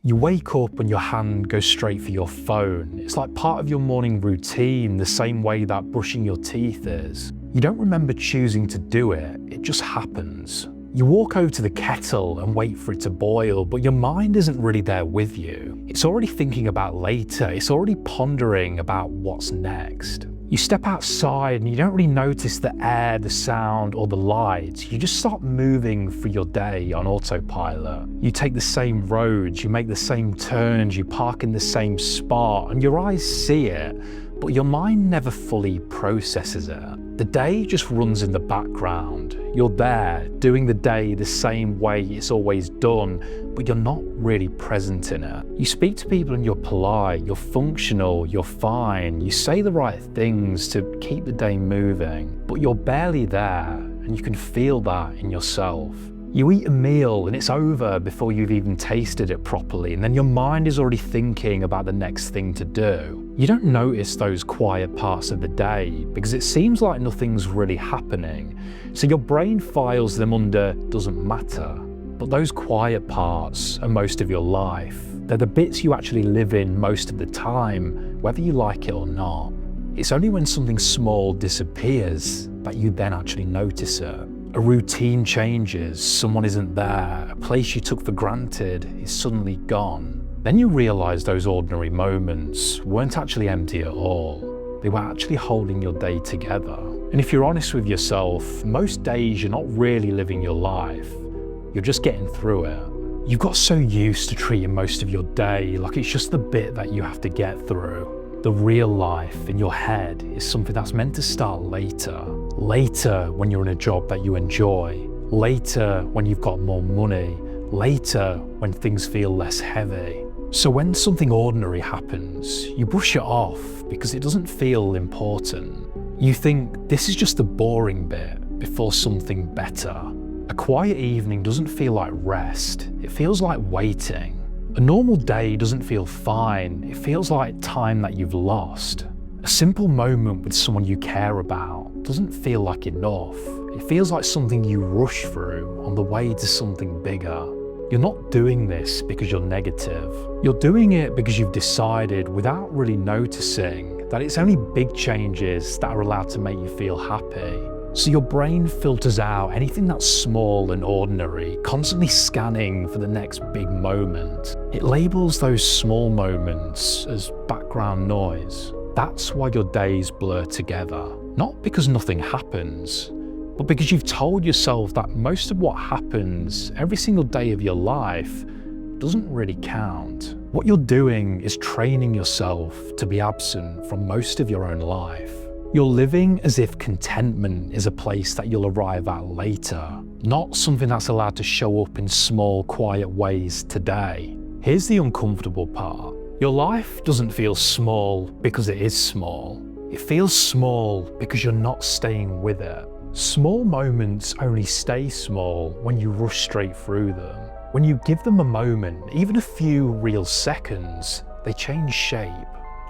You wake up and your hand goes straight for your phone. It's like part of your morning routine, the same way that brushing your teeth is. You don't remember choosing to do it, it just happens. You walk over to the kettle and wait for it to boil, but your mind isn't really there with you. It's already thinking about later, it's already pondering about what's next. You step outside and you don't really notice the air, the sound, or the lights. You just start moving through your day on autopilot. You take the same roads, you make the same turns, you park in the same spot, and your eyes see it, but your mind never fully processes it. The day just runs in the background. You're there, doing the day the same way it's always done, but you're not really present in it. You speak to people and you're polite, you're functional, you're fine, you say the right things to keep the day moving, but you're barely there, and you can feel that in yourself. You eat a meal and it's over before you've even tasted it properly, and then your mind is already thinking about the next thing to do. You don't notice those quiet parts of the day because it seems like nothing's really happening, so your brain files them under doesn't matter. But those quiet parts are most of your life. They're the bits you actually live in most of the time, whether you like it or not. It's only when something small disappears that you then actually notice it. A routine changes, someone isn't there, a place you took for granted is suddenly gone. Then you realize those ordinary moments weren't actually empty at all. They were actually holding your day together. And if you're honest with yourself, most days you're not really living your life. You're just getting through it. You've got so used to treating most of your day like it's just the bit that you have to get through. The real life in your head is something that's meant to start later. Later when you're in a job that you enjoy. Later when you've got more money. Later when things feel less heavy. So when something ordinary happens, you brush it off because it doesn't feel important. You think this is just the boring bit before something better. A quiet evening doesn't feel like rest, it feels like waiting. A normal day doesn't feel fine, it feels like time that you've lost. A simple moment with someone you care about doesn't feel like enough. It feels like something you rush through on the way to something bigger. You're not doing this because you're negative. You're doing it because you've decided, without really noticing, that it's only big changes that are allowed to make you feel happy. So your brain filters out anything that's small and ordinary, constantly scanning for the next big moment. It labels those small moments as background noise. That's why your days blur together. Not because nothing happens, but because you've told yourself that most of what happens every single day of your life doesn't really count. What you're doing is training yourself to be absent from most of your own life. You're living as if contentment is a place that you'll arrive at later, not something that's allowed to show up in small, quiet ways today. Here's the uncomfortable part. Your life doesn't feel small because it is small. It feels small because you're not staying with it. Small moments only stay small when you rush straight through them. When you give them a moment, even a few real seconds, they change shape.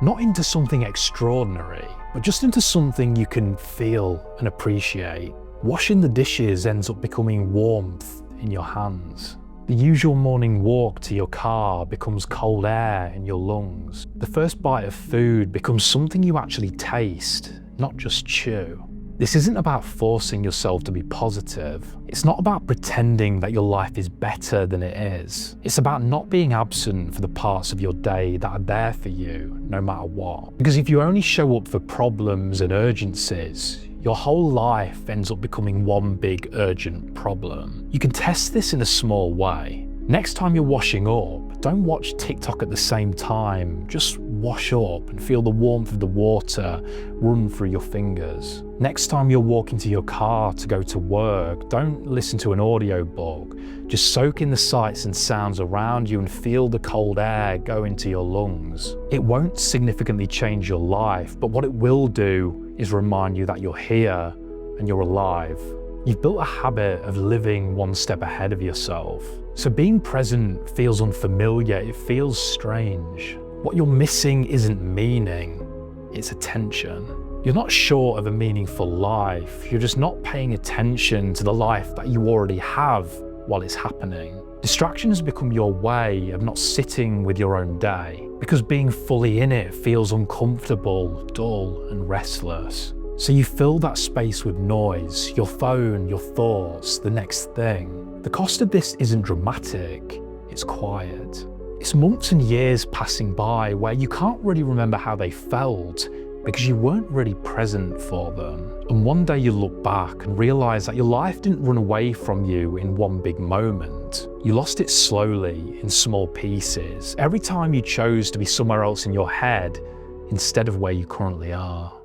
Not into something extraordinary, but just into something you can feel and appreciate. Washing the dishes ends up becoming warmth in your hands. The usual morning walk to your car becomes cold air in your lungs. The first bite of food becomes something you actually taste, not just chew. This isn't about forcing yourself to be positive. It's not about pretending that your life is better than it is. It's about not being absent for the parts of your day that are there for you, no matter what. Because if you only show up for problems and urgencies, your whole life ends up becoming one big urgent problem. You can test this in a small way. Next time you're washing up, don't watch TikTok at the same time. Just wash up and feel the warmth of the water run through your fingers. Next time you're walking to your car to go to work, don't listen to an audiobook. Just soak in the sights and sounds around you and feel the cold air go into your lungs. It won't significantly change your life, but what it will do is remind you that you're here and you're alive. You've built a habit of living one step ahead of yourself. So being present feels unfamiliar, it feels strange. What you're missing isn't meaning, it's attention. You're not short of a meaningful life, you're just not paying attention to the life that you already have while it's happening. Distraction has become your way of not sitting with your own day, because being fully in it feels uncomfortable, dull, and restless. So you fill that space with noise, your phone, your thoughts, the next thing. The cost of this isn't dramatic, it's quiet. It's months and years passing by where you can't really remember how they felt because you weren't really present for them. And one day you look back and realize that your life didn't run away from you in one big moment. You lost it slowly, in small pieces, every time you chose to be somewhere else in your head instead of where you currently are.